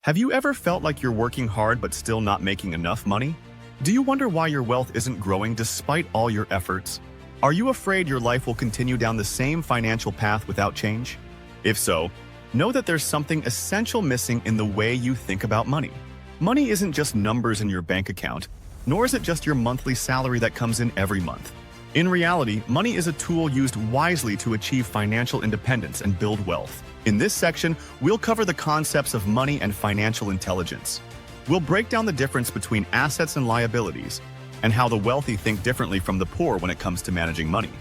Have you ever felt like you're working hard but still not making enough money? Do you wonder why your wealth isn't growing despite all your efforts? Are you afraid your life will continue down the same financial path without change? If so, know that there's something essential missing in the way you think about money. Money isn't just numbers in your bank account, nor is it just your monthly salary that comes in every month. In reality, money is a tool used wisely to achieve financial independence and build wealth. In this section, we'll cover the concepts of money and financial intelligence. We'll break down the difference between assets and liabilities, and how the wealthy think differently from the poor when it comes to managing money.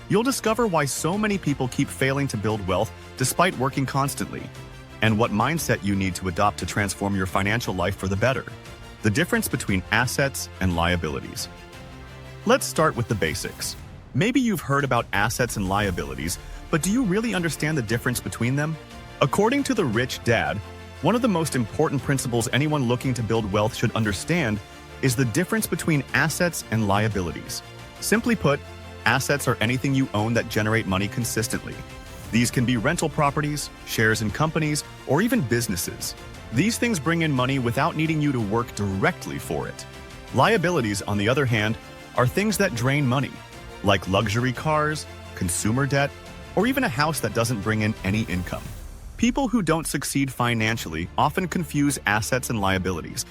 You'll discover why so many people keep failing to build wealth despite working constantly, and what mindset you need to adopt to transform your financial life for the better. The difference between assets and liabilities. Let's start with the basics. Maybe you've heard about assets and liabilities, but do you really understand the difference between them? According to The Rich Dad, one of the most important principles anyone looking to build wealth should understand is the difference between assets and liabilities. Simply put, assets are anything you own that generate money consistently. These can be rental properties, shares in companies, or even businesses. These things bring in money without needing you to work directly for it. Liabilities, on the other hand, are things that drain money, like luxury cars, consumer debt, or even a house that doesn't bring in any income. People who don't succeed financially often confuse assets and liabilities.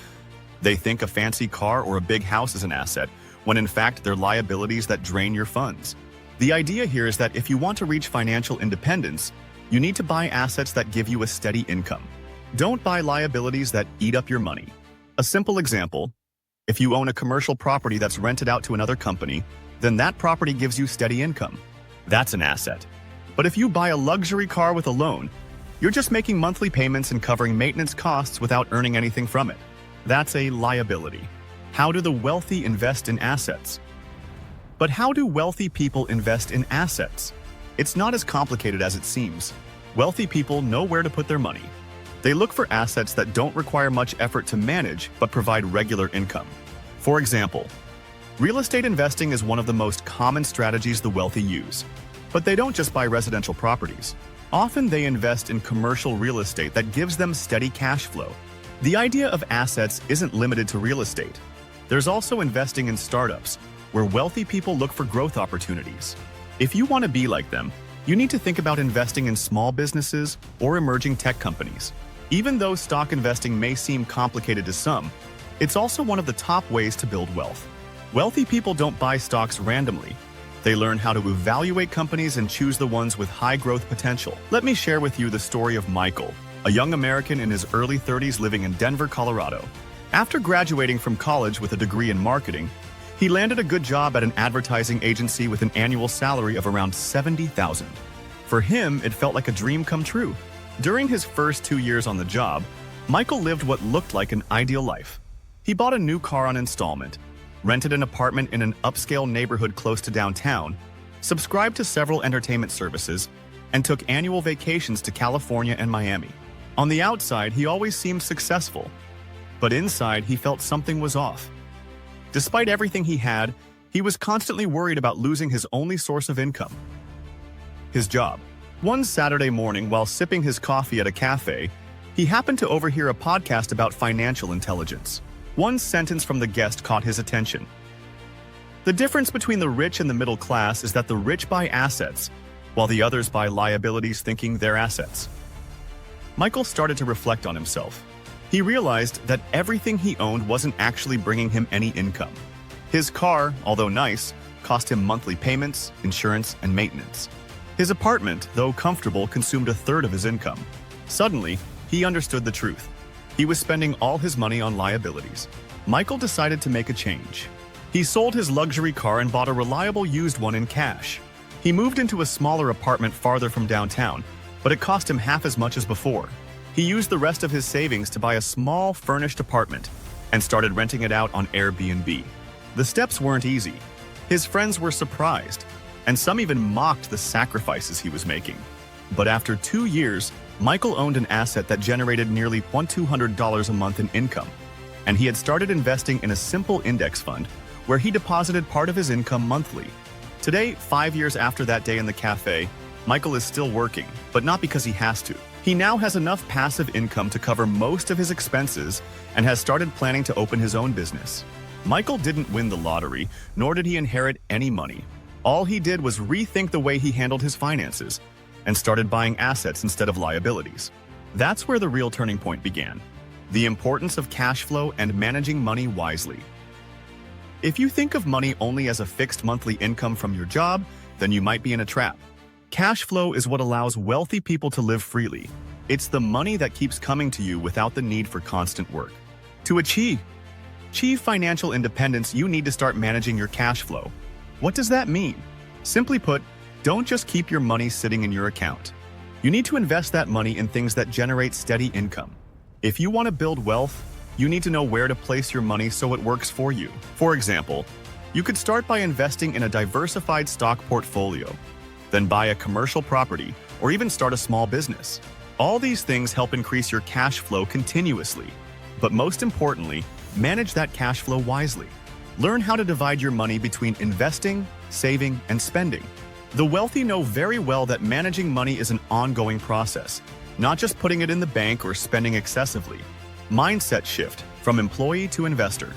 They think a fancy car or a big house is an asset, when in fact they're liabilities that drain your funds. The idea here is that if you want to reach financial independence, you need to buy assets that give you a steady income. Don't buy liabilities that eat up your money. A simple example: if you own a commercial property that's rented out to another company, then that property gives you steady income. That's an asset. But if you buy a luxury car with a loan, you're just making monthly payments and covering maintenance costs without earning anything from it. That's a liability. How do the wealthy invest in assets? But how do wealthy people invest in assets? It's not as complicated as it seems. Wealthy people know where to put their money. They look for assets that don't require much effort to manage but provide regular income. For example, real estate investing is one of the most common strategies the wealthy use. But they don't just buy residential properties. Often they invest in commercial real estate that gives them steady cash flow. The idea of assets isn't limited to real estate. There's also investing in startups, where wealthy people look for growth opportunities. If you want to be like them, you need to think about investing in small businesses or emerging tech companies. Even though stock investing may seem complicated to some, it's also one of the top ways to build wealth. Wealthy people don't buy stocks randomly. They learn how to evaluate companies and choose the ones with high growth potential. Let me share with you the story of Michael, a young American in his early 30s living in Denver, Colorado. After graduating from college with a degree in marketing, he landed a good job at an advertising agency with an annual salary of around $70,000. For him, it felt like a dream come true. During his first 2 years on the job, Michael lived what looked like an ideal life. He bought a new car on installment, rented an apartment in an upscale neighborhood close to downtown, subscribed to several entertainment services, and took annual vacations to California and Miami. On the outside, he always seemed successful, but inside he felt something was off. Despite everything he had, he was constantly worried about losing his only source of income: his job. One Saturday morning, while sipping his coffee at a cafe, he happened to overhear a podcast about financial intelligence. One sentence from the guest caught his attention. The difference between the rich and the middle class is that the rich buy assets, while the others buy liabilities thinking they're assets. Michael started to reflect on himself. He realized that everything he owned wasn't actually bringing him any income. His car, although nice, cost him monthly payments, insurance, and maintenance. His apartment, though comfortable, consumed a third of his income. Suddenly, he understood the truth. He was spending all his money on liabilities. Michael decided to make a change. He sold his luxury car and bought a reliable used one in cash. He moved into a smaller apartment farther from downtown, but it cost him half as much as before. He used the rest of his savings to buy a small, furnished apartment and started renting it out on Airbnb. The steps weren't easy. His friends were surprised, and some even mocked the sacrifices he was making. But after 2 years, Michael owned an asset that generated nearly $200 a month in income, and he had started investing in a simple index fund where he deposited part of his income monthly. Today, 5 years after that day in the cafe, Michael is still working, but not because he has to. He now has enough passive income to cover most of his expenses and has started planning to open his own business. Michael didn't win the lottery, nor did he inherit any money. All he did was rethink the way he handled his finances and started buying assets instead of liabilities. That's where the real turning point began: the importance of cash flow and managing money wisely. If you think of money only as a fixed monthly income from your job, then you might be in a trap. Cash flow is what allows wealthy people to live freely. It's the money that keeps coming to you without the need for constant work. To achieve financial independence, you need to start managing your cash flow. What does that mean? Simply put, don't just keep your money sitting in your account. You need to invest that money in things that generate steady income. If you want to build wealth, you need to know where to place your money so it works for you. For example, you could start by investing in a diversified stock portfolio, then buy a commercial property, or even start a small business. All these things help increase your cash flow continuously. But most importantly, manage that cash flow wisely. Learn how to divide your money between investing, saving, and spending. The wealthy know very well that managing money is an ongoing process, not just putting it in the bank or spending excessively. Mindset shift from employee to investor.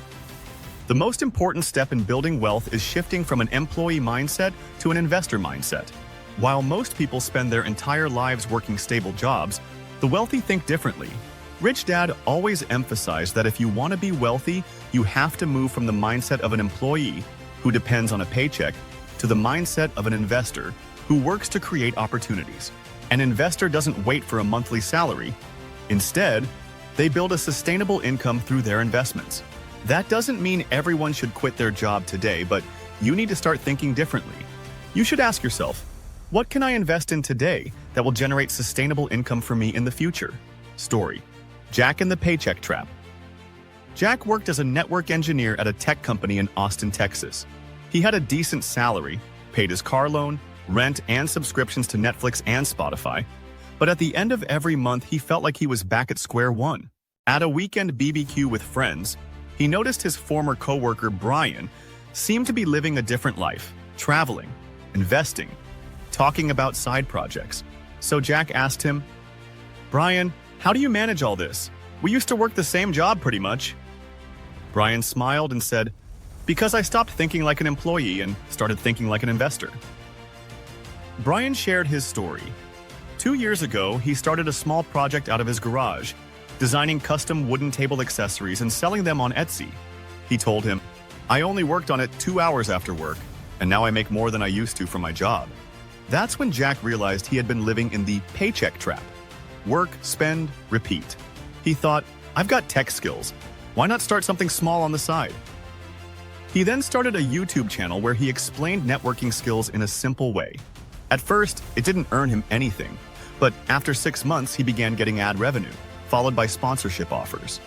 The most important step in building wealth is shifting from an employee mindset to an investor mindset. While most people spend their entire lives working stable jobs, the wealthy think differently. Rich Dad always emphasized that if you want to be wealthy, you have to move from the mindset of an employee who depends on a paycheck to the mindset of an investor who works to create opportunities. An investor doesn't wait for a monthly salary. Instead, they build a sustainable income through their investments. That doesn't mean everyone should quit their job today, but you need to start thinking differently. You should ask yourself, what can I invest in today that will generate sustainable income for me in the future? Story: Jack and the Paycheck Trap. Jack worked as a network engineer at a tech company in Austin, Texas. He had a decent salary, paid his car loan, rent, and subscriptions to Netflix and Spotify. But at the end of every month, he felt like he was back at square one. At a weekend BBQ with friends, he noticed his former coworker, Brian, seemed to be living a different life, traveling, investing, talking about side projects. So Jack asked him, "Brian, how do you manage all this? We used to work the same job pretty much." Brian smiled and said, "Because I stopped thinking like an employee and started thinking like an investor." Brian shared his story. 2 years ago, he started a small project out of his garage, designing custom wooden table accessories and selling them on Etsy. He told him, "I only worked on it 2 hours after work, and now I make more than I used to for my job." That's when Jack realized he had been living in the paycheck trap. Work, spend, repeat. He thought, "I've got tech skills. Why not start something small on the side?" He then started a YouTube channel where he explained networking skills in a simple way. At first, it didn't earn him anything, but after 6 months, he began getting ad revenue, followed by sponsorship offers.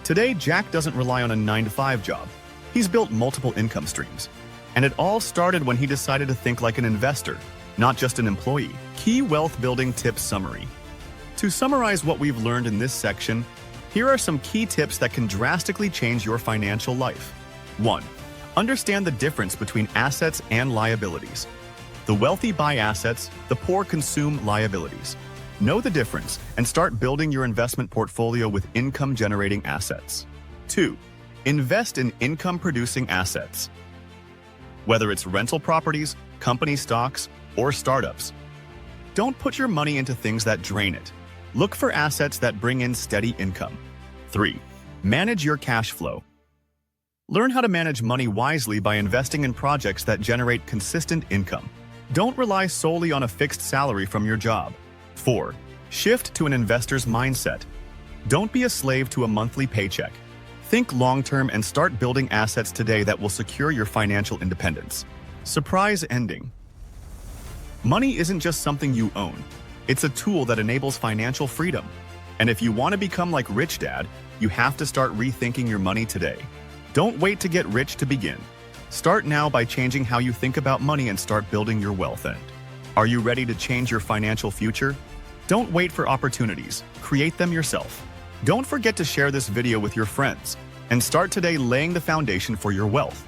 Today, Jack doesn't rely on a 9-to-5 job. He's built multiple income streams. And it all started when he decided to think like an investor, not just an employee. Key wealth building tips summary. To summarize what we've learned in this section, here are some key tips that can drastically change your financial life. 1. Understand the difference between assets and liabilities. The wealthy buy assets, the poor consume liabilities. Know the difference and start building your investment portfolio with income-generating assets. 2. Invest in income-producing assets. Whether it's rental properties, company stocks, or startups. Don't put your money into things that drain it. Look for assets that bring in steady income. 3. Manage your cash flow. Learn how to manage money wisely by investing in projects that generate consistent income. Don't rely solely on a fixed salary from your job. 4. Shift to an investor's mindset. Don't be a slave to a monthly paycheck. Think long-term and start building assets today that will secure your financial independence. Surprise ending. Money isn't just something you own. It's a tool that enables financial freedom. And if you want to become like Rich Dad, you have to start rethinking your money today. Don't wait to get rich to begin. Start now by changing how you think about money and start building your wealth end. Are you ready to change your financial future? Don't wait for opportunities. Create them yourself. Don't forget to share this video with your friends and start today laying the foundation for your wealth.